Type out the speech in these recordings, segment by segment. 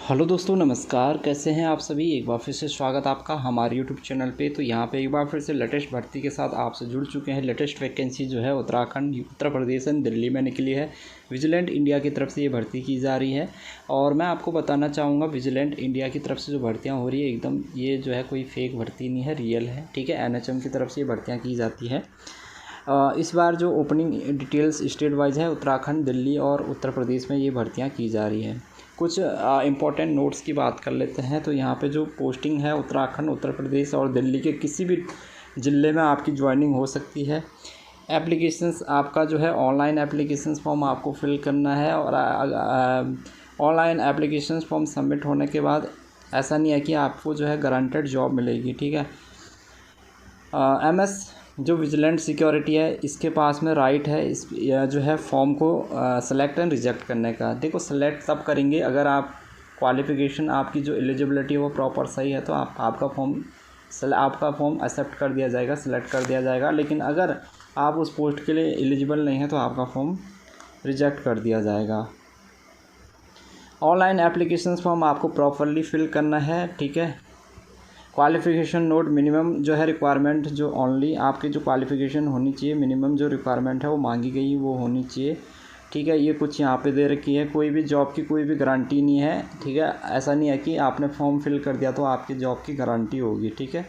Hello दोस्तों, नमस्कार। कैसे हैं आप सभी। एक बार फिर से स्वागत आपका हमारे यूट्यूब चैनल पे। तो यहाँ पे एक बार फिर से लेटेस्ट भर्ती के साथ आपसे जुड़ चुके हैं। लेटेस्ट वैकेंसी जो है उत्तराखंड, उत्तर प्रदेश एंड दिल्ली में निकली है। विजिलेंट इंडिया की तरफ से ये भर्ती की जा रही है और मैं आपको बताना चाहूँगा विजिलेंट इंडिया की तरफ से जो भर्तियाँ हो रही है एकदम ये जो है कोई फेक भर्ती नहीं है, रियल है। ठीक है, NHM की तरफ से ये भर्तियाँ की जाती है। इस बार जो ओपनिंग डिटेल्स स्टेट वाइज है, उत्तराखंड, दिल्ली और उत्तर प्रदेश में ये भर्तियाँ की जा रही हैं। कुछ इम्पॉर्टेंट नोट्स की बात कर लेते हैं। तो यहाँ पे जो पोस्टिंग है उत्तराखंड, उत्तर प्रदेश और दिल्ली के किसी भी ज़िले में आपकी ज्वाइनिंग हो सकती है। एप्लीकेशंस आपका जो है ऑनलाइन एप्लीकेशंस फॉर्म आपको फिल करना है और ऑनलाइन एप्लीकेशंस फॉर्म सबमिट होने के बाद ऐसा नहीं है कि आपको जो है गारंटेड जॉब मिलेगी। ठीक है, MS जो विजिलेंट सिक्योरिटी है इसके पास में राइट है इस जो है फॉर्म को सेलेक्ट एंड रिजेक्ट करने का। देखो, सेलेक्ट तब करेंगे अगर आप क्वालिफ़िकेशन आपकी जो एलिजिबिलिटी है वो प्रॉपर सही है तो आपका फॉर्म एक्सेप्ट कर दिया जाएगा, सेलेक्ट कर दिया जाएगा। लेकिन अगर आप उस पोस्ट के लिए एलिजिबल नहीं है तो आपका फॉर्म रिजेक्ट कर दिया जाएगा। ऑनलाइन एप्लीकेशन फॉर्म आपको प्रॉपरली फिल करना है। ठीक है, क्वालिफ़िकेशन नोट मिनिमम जो है रिक्वायरमेंट जो ओनली आपकी जो क्वालिफ़िकेशन होनी चाहिए, मिनिमम जो रिक्वायरमेंट है वो मांगी गई वो होनी चाहिए। ठीक है, ये कुछ यहाँ पे दे रखी है। कोई भी जॉब की कोई भी गारंटी नहीं है। ठीक है, ऐसा नहीं है कि आपने फॉर्म फिल कर दिया तो आपकी जॉब की गारंटी होगी। ठीक है,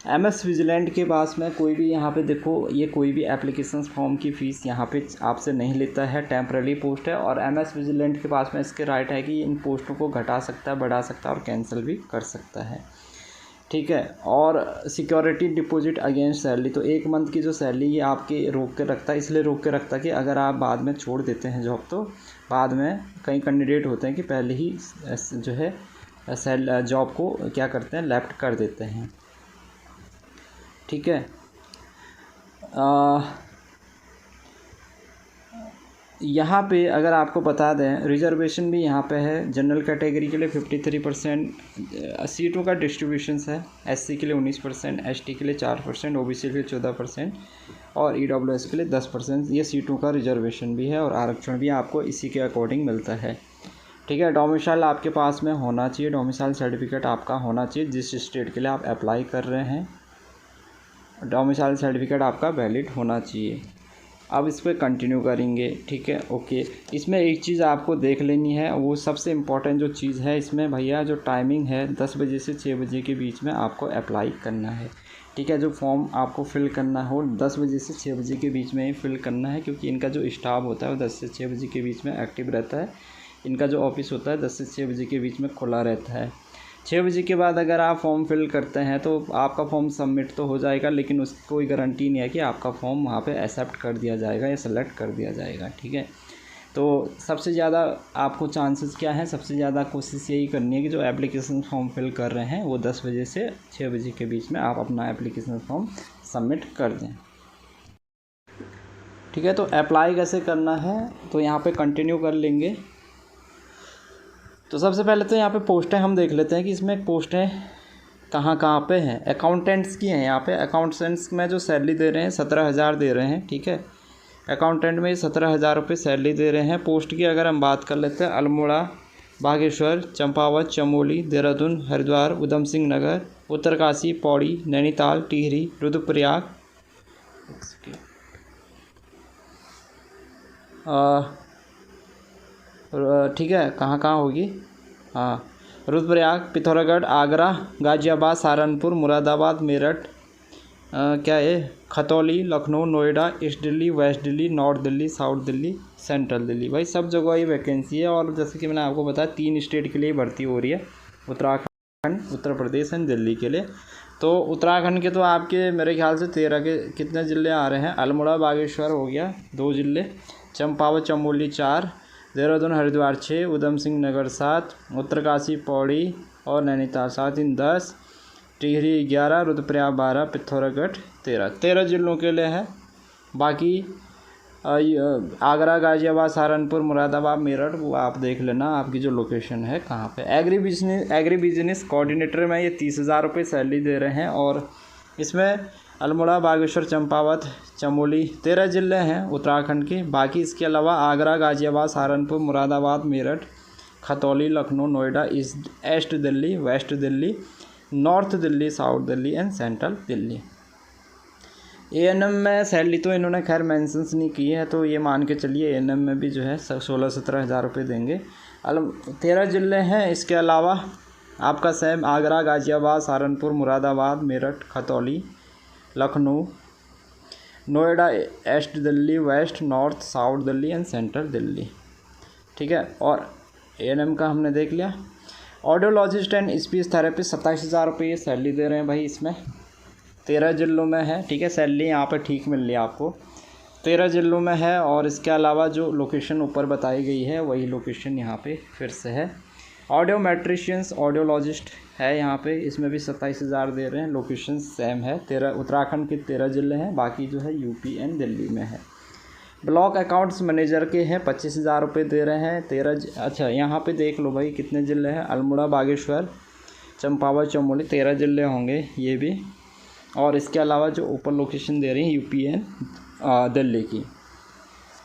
MS विजिलेंट के पास में कोई भी यहाँ पे देखो, ये कोई भी एप्लीकेशन फॉर्म की फ़ीस यहाँ पे आपसे नहीं लेता है। टेम्पररी पोस्ट है और MS विजिलेंट के पास में इसके राइट है कि इन पोस्टों को घटा सकता है, बढ़ा सकता है और कैंसिल भी कर सकता है। ठीक है, और सिक्योरिटी डिपॉजिट अगेंस्ट सैलरी, तो 1 मंथ की जो सैलरी ये आपके रोक के रखता है। इसलिए रोक के रखता है कि अगर आप बाद में छोड़ देते हैं जॉब तो बाद में कई कैंडिडेट होते हैं कि पहले ही जो है जॉब को क्या करते हैं, लेफ्ट कर देते हैं। ठीक है, यहाँ पे अगर आपको बता दें रिजर्वेशन भी यहाँ पे है। जनरल कैटेगरी के लिए 53% सीटों का डिस्ट्रीब्यूशंस है। SC के लिए 19%, ST के लिए 4%, OBC के लिए 14% और EWS के लिए 10% ये सीटों का रिजर्वेशन भी है और आरक्षण भी आपको इसी के अकॉर्डिंग मिलता है। ठीक है, डोमिसाइल आपके पास में होना चाहिए, डोमिसाइल सर्टिफिकेट आपका होना चाहिए जिस स्टेट के लिए आप अप्लाई कर रहे हैं। डोमिसाइल सर्टिफिकेट आपका वैलिड होना चाहिए। अब इस पर कंटिन्यू करेंगे। ठीक है, ओके। इसमें एक चीज़ आपको देख लेनी है, वो सबसे इम्पॉर्टेंट जो चीज़ है इसमें भैया, जो टाइमिंग है 10 बजे से 6 बजे के बीच में आपको अप्लाई करना है। ठीक है, जो फॉर्म आपको फिल करना हो 10 बजे से 6 बजे के बीच में ही फिल करना है, क्योंकि इनका जो स्टाफ होता है वो 10 से 6 बजे के बीच में एक्टिव रहता है। इनका जो ऑफिस होता है 10 से 6 बजे के बीच में खुला रहता है। 6 बजे के बाद अगर आप फॉर्म फिल करते हैं तो आपका फॉर्म सबमिट तो हो जाएगा, लेकिन उसकी कोई गारंटी नहीं है कि आपका फॉर्म वहाँ पे एक्सेप्ट कर दिया जाएगा या सेलेक्ट कर दिया जाएगा। ठीक है, तो सबसे ज़्यादा आपको चांसेस क्या है, सबसे ज़्यादा कोशिश यही करनी है कि जो एप्लीकेशन फॉर्म फिल कर रहे हैं वो 10 बजे से 6 बजे के बीच में आप अपना एप्लीकेशन फॉर्म सबमिट कर दें। ठीक है, तो अप्लाई कैसे करना है तो यहाँ पर कंटिन्यू कर लेंगे। तो सबसे पहले तो यहाँ पे पोस्टें हम देख लेते हैं कि इसमें पोस्टें कहाँ कहाँ पे हैं। अकाउंटेंट्स की हैं। यहाँ पे अकाउंटेंट्स में जो सैलरी दे रहे हैं 17,000 दे रहे हैं। ठीक है, अकाउंटेंट में 17,000 रुपये सैलरी दे रहे हैं। पोस्ट की अगर हम बात कर लेते हैं, अल्मोड़ा, बागेश्वर, चंपावत, चमोली, देहरादून, हरिद्वार, उधम सिंह नगर, उत्तरकाशी, पौड़ी, नैनीताल, टिहरी, रुद्रप्रयाग, ठीक है, कहाँ कहाँ होगी, हाँ, रुद्रप्रयाग, पिथौरागढ़, आगरा, गाज़ियाबाद, सहारनपुर, मुरादाबाद, मेरठ, क्या है, Khatauli, Lucknow, Noida, east Delhi, west Delhi, north Delhi, south Delhi, central Delhi. भाई सब जगह ये वैकेंसी है। और जैसे कि मैंने आपको बताया 3 स्टेट के लिए भर्ती हो रही है, उत्तराखंड, उत्तर प्रदेश एंड दिल्ली के लिए। तो उत्तराखंड के तो आपके मेरे ख्याल से 13 के कितने ज़िले आ रहे हैं, अल्मोड़ा, बागेश्वर हो गया 2 ज़िले, चंपावत, चमोली 4, देहरादून, हरिद्वार 6, उधम सिंह नगर 7, उत्तरकाशी, पौड़ी और नैनीताल 7, इन 10, टिहरी 11, रुद्रप्रयाग 12, पिथौरागढ़ 13 ज़िलों के लिए है। बाकी आगरा, गाज़ियाबाद, सहारनपुर, मुरादाबाद, मेरठ वो आप देख लेना आपकी जो लोकेशन है कहाँ पे। एग्री बिजनेस कोऑर्डिनेटर में ये 30,000 रुपये सैलरी दे रहे हैं और इसमें अल्मोड़ा, बागेश्वर, चंपावत, चमोली 13 ज़िले हैं उत्तराखंड के। बाकी इसके अलावा Agra, Ghaziabad, Saharanpur, Moradabad, Meerut Khatauli, Lucknow, Noida, east Delhi, west Delhi, north Delhi, south Delhi and central Delhi. ANM में सैलरी तो इन्होंने खैर मेंशंस नहीं की है, तो ये मान के चलिए एएनएम में भी जो है 16-17 हज़ार रुपये देंगे। 13 ज़िले हैं। इसके अलावा आपका same Agra, Ghaziabad, Saharanpur, Moradabad, Meerut, Khatauli, Lucknow, Noida, east Delhi, west, north, south Delhi and central Delhi. ठीक है, और एएनएम का हमने देख लिया। ऑडियोलॉजिस्ट एंड स्पीच थेरेपिस्ट 27 हज़ार रुपये सैलरी दे रहे हैं भाई। इसमें 13 ज़िलों में है। ठीक है, सैलरी यहाँ पे ठीक मिल रही है आपको, 13 ज़िलों में है। और इसके अलावा जो लोकेशन ऊपर बताई गई है वही लोकेशन यहाँ पे फिर से है। ऑडियोमेट्रिशियंस, ऑडियोलॉजिस्ट है यहाँ पे, इसमें भी 27 हज़ार दे रहे हैं। लोकेशन सेम है, 13 उत्तराखंड के 13 ज़िले हैं, बाकी जो है यूपी एंड दिल्ली में है। ब्लॉक अकाउंट्स मैनेजर के हैं 25 हज़ार रुपये दे रहे हैं। 13 अच्छा यहाँ पे देख लो भाई कितने ज़िले हैं, अल्मोड़ा, बागेश्वर, चंपावत, चमोली, 13 ज़िले होंगे ये भी। और इसके अलावा जो ऊपर लोकेशन दे रही हैं यूपी एंड दिल्ली की।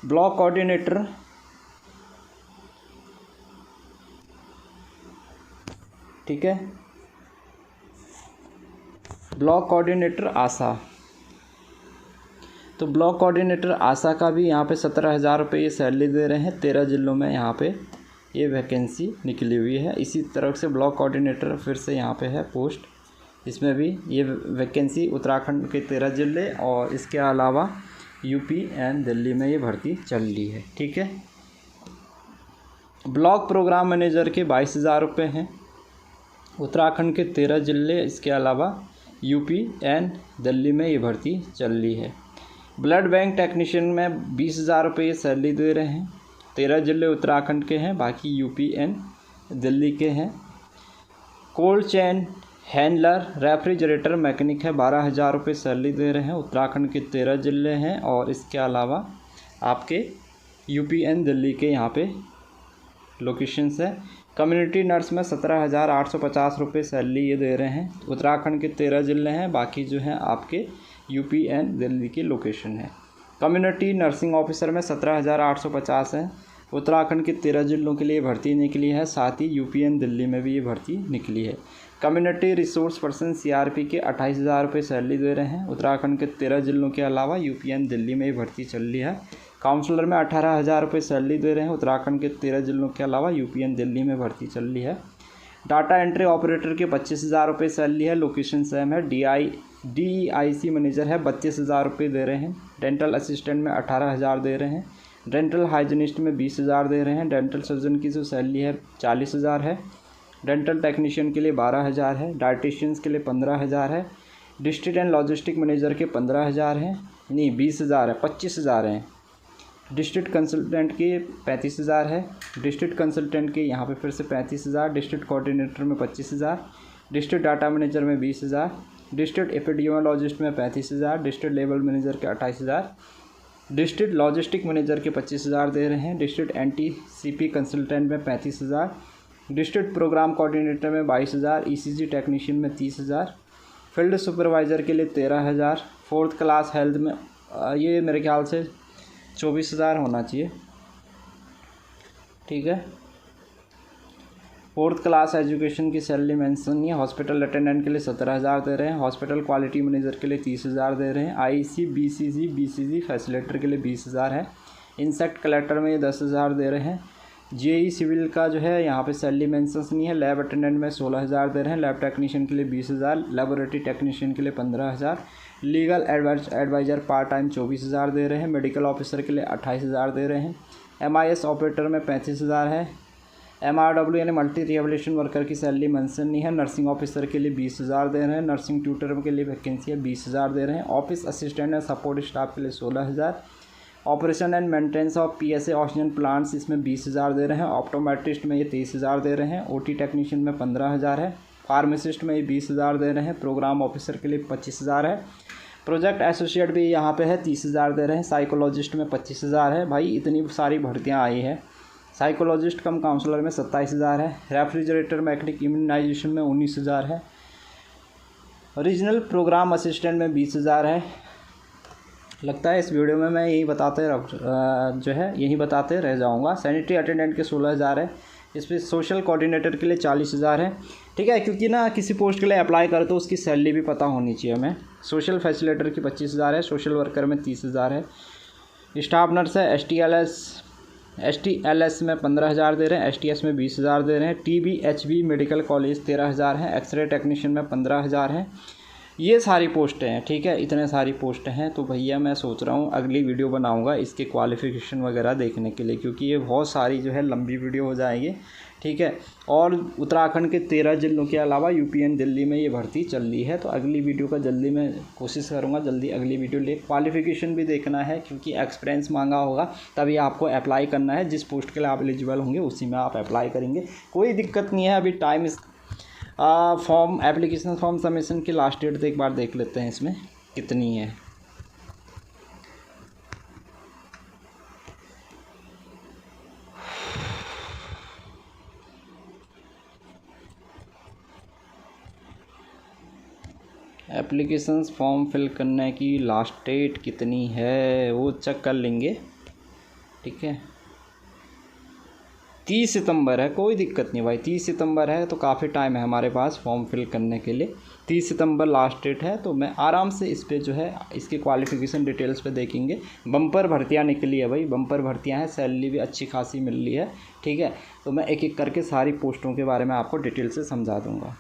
ब्लॉक कोऑर्डिनेटर, ठीक है, ब्लॉक कोऑर्डिनेटर आशा, तो ब्लॉक कोऑर्डिनेटर आशा का भी यहाँ पे 17 हज़ार रुपये ये सैलरी दे रहे हैं। 13 ज़िलों में यहाँ पे ये वैकेंसी निकली हुई है। इसी तरह से ब्लॉक कोऑर्डिनेटर फिर से यहाँ पे है पोस्ट, इसमें भी ये वैकेंसी उत्तराखंड के 13 ज़िले और इसके अलावा यूपी एंड दिल्ली में ये भर्ती चल रही है। ठीक है, ब्लॉक प्रोग्राम मैनेजर के 22 हज़ार रुपये हैं। उत्तराखंड के 13 ज़िले, इसके अलावा यूपी एंड दिल्ली में ये भर्ती चल रही है। ब्लड बैंक टेक्नीशियन में 20 हज़ार रुपये सैलरी दे रहे हैं। 13 ज़िले उत्तराखंड के हैं, बाकी यूपी एंड दिल्ली के हैं। Cold chain handler, refrigerator mechanic है, 12 हज़ार रुपये सैलरी दे रहे हैं। उत्तराखंड के 13 ज़िले हैं और इसके अलावा आपके यूपी एंड दिल्ली के यहाँ पे लोकेशंस है। कम्युनिटी नर्स में 17,850 रुपये सैलरी ये दे रहे हैं। उत्तराखंड के 13 ज़िले हैं, बाकी जो हैं आपके यूपी एंड दिल्ली की लोकेशन है। कम्युनिटी नर्सिंग ऑफिसर में 17,850 है। उत्तराखंड के 13 ज़िलों के लिए भर्ती निकली है, साथ ही यूपी एंड दिल्ली में भी ये भर्ती निकली है। कम्युनिटी रिसोर्स पर्सन सीआरपी के 28 हज़ार रुपये सैलरी दे रहे हैं। उत्तराखंड के 13 ज़िलों के अलावा यूपी एंड दिल्ली में ये भर्ती चल रही है। काउंसलर में 18 हज़ार रुपये सैलरी दे रहे हैं। उत्तराखंड के 13 ज़िलों के अलावा यूपी एंड दिल्ली में भर्ती चल रही है। डाटा एंट्री ऑपरेटर के 25 हज़ार रुपये सैलरी है, लोकेशन सेम है। DEIC मैनेजर है, 32 हज़ार रुपये दे रहे हैं। डेंटल असिस्टेंट में 18 हज़ार दे रहे हैं। डेंटल हाइजीनिस्ट में 20 हज़ार दे रहे हैं। डेंटल सर्जन की जो सैलरी है 40 हज़ार है। डेंटल टेक्नीशियन के लिए 12 हज़ार है। डाइटिशियंस के लिए 15 हज़ार है। डिस्ट्रिक्ट एंड लॉजिस्टिक मैनेजर के 15 हज़ार हैं, नहीं 20 हज़ार है, 25 हज़ार हैं। डिस्ट्रिक्ट कंसल्टेंट के 35 हज़ार है। डिस्ट्रिक्ट कंसल्टेंट के यहाँ पे फिर से 35 हज़ार। डिस्ट्रिक्ट कोऑर्डिनेटर में 25 हज़ार। डिस्ट्रिक्ट डाटा मैनेजर में 20 हज़ार। डिस्ट्रिक्ट एपिडियोलॉजिस्ट में 35 हज़ार। डिस्ट्रिक्ट लेवल मैनेजर के 28 हज़ार। डिस्ट्रिक्ट लॉजिस्टिक मैनेजर के 25 हज़ार दे रहे हैं। डिस्ट्रिक्ट NTCP कंसल्टेंट में 35 हज़ार। डिस्ट्रिक्ट प्रोग्राम कोऑर्डिनेटर में 22 हज़ार। ECG टेक्नीशियन में 30 हज़ार। फील्ड सुपरवाइज़र के लिए 13 हज़ार। 4th क्लास हेल्थ में ये मेरे ख्याल से 24 हज़ार होना चाहिए। ठीक है, 4th क्लास एजुकेशन की सैलरी मेंशन नहीं है। हॉस्पिटल अटेंडेंट के लिए 17 हज़ार दे रहे हैं। हॉस्पिटल क्वालिटी मैनेजर के लिए 30 हज़ार दे रहे हैं। IC BCG फैसिलिटर के लिए 20 हज़ार है। इंसेक्ट कलेक्टर में ये 10 हज़ार दे रहे हैं। JE सिविल का जो है यहाँ पे सैलरी मेंशंस नहीं है। लैब अटेंडेंट में 16 हज़ार दे रहे हैं। लैब टेक्नीशियन के लिए 20 हज़ार। लेबोरेटरी टेक्नीशियन के लिए 15 हज़ार। लीगल एडवाइज़र पार्ट टाइम 24 हज़ार दे रहे हैं। मेडिकल ऑफिसर के लिए 28 हज़ार दे रहे हैं। MIS ऑपरेटर में 35 हज़ार है। MRW यानी मल्टी रिहेबिलिटेशन वर्कर की सैलरी मेंशन नहीं है। नर्सिंग ऑफिसर के लिए 20 हज़ार दे रहे हैं। नर्सिंग ट्यूटर के लिए वैकेंसी है, 20 हज़ार दे रहे हैं। Office assistant and support staff के लिए 16 हज़ार। Operation and maintenance of PSA oxygen plants इसमें 20 हज़ार दे रहे हैं। ऑप्टोमेट्रिस्ट में ये 23 हज़ार दे रहे हैं। OT टेक्नीशियन में 15 हज़ार है। फार्मासिस्ट में ये 20 हज़ार दे रहे हैं। प्रोग्राम ऑफिसर के लिए 25 हज़ार है। प्रोजेक्ट एसोसिएट भी यहाँ पे है, 30 हज़ार दे रहे हैं। साइकोलॉजिस्ट में 25 हज़ार है। भाई इतनी सारी भर्तियाँ आई है। साइकोलॉजिस्ट कम काउंसलर में 27 हज़ार है। रेफ्रिजरेटर मैकेनिक इम्यूनाइजेशन में 19 हज़ार है। रीजनल प्रोग्राम असिस्टेंट में 20 हज़ार है। लगता है इस वीडियो में मैं यही बताते रह जाऊँगा। सैनिटरी अटेंडेंट के 16 हज़ार है। इस पर सोशल कोऑर्डिनेटर के लिए 40,000 है, ठीक है, क्योंकि ना किसी पोस्ट के लिए अप्लाई करो तो उसकी सैलरी भी पता होनी चाहिए हमें। सोशल फैसिलिटेटर की 25,000 है, सोशल वर्कर में 30,000 है, स्टाफ नर्स है, STLS में 15,000 दे रहे हैं, STS में 20,000 दे रहे हैं, TBHB मेडिकल कॉलेज 13,000 है, एक्सरे टेक्नीशियन में 15,000 है। ये सारी पोस्टें हैं, ठीक है, इतने सारी पोस्टें हैं। तो भैया मैं सोच रहा हूँ अगली वीडियो बनाऊँगा इसके क्वालिफ़िकेशन वगैरह देखने के लिए, क्योंकि ये बहुत सारी जो है लंबी वीडियो हो जाएगी, ठीक है। और उत्तराखंड के 13 जिलों के अलावा UP एंड दिल्ली में ये भर्ती चल रही है। तो अगली वीडियो का जल्दी मैं कोशिश करूँगा जल्दी अगली वीडियो ले। क्वालिफ़िकेशन भी देखना है क्योंकि एक्सपीरियंस मांगा होगा, तभी आपको अप्लाई करना है। जिस पोस्ट के लिए आप एलिजिबल होंगे उसी में आप अप्लाई करेंगे, कोई दिक्कत नहीं है। अभी time form application form submission की लास्ट डेट तो एक बार देख लेते हैं इसमें कितनी है। एप्लीकेशंस फॉर्म फिल करने की लास्ट डेट कितनी है वो चेक कर लेंगे, ठीक है। 30 सितंबर है, कोई दिक्कत नहीं भाई, 30 सितंबर है तो काफ़ी टाइम है हमारे पास फॉर्म फिल करने के लिए। 30 सितंबर लास्ट डेट है, तो मैं आराम से इस पर जो है इसकी क्वालिफ़िकेशन डिटेल्स पे देखेंगे। बम्पर भर्तियाँ निकली है भाई, बम्पर भर्तियाँ हैं, सैलरी भी अच्छी खासी मिल रही है, ठीक है। तो मैं एक एक करके सारी पोस्टों के बारे में आपको डिटेल से समझा दूँगा।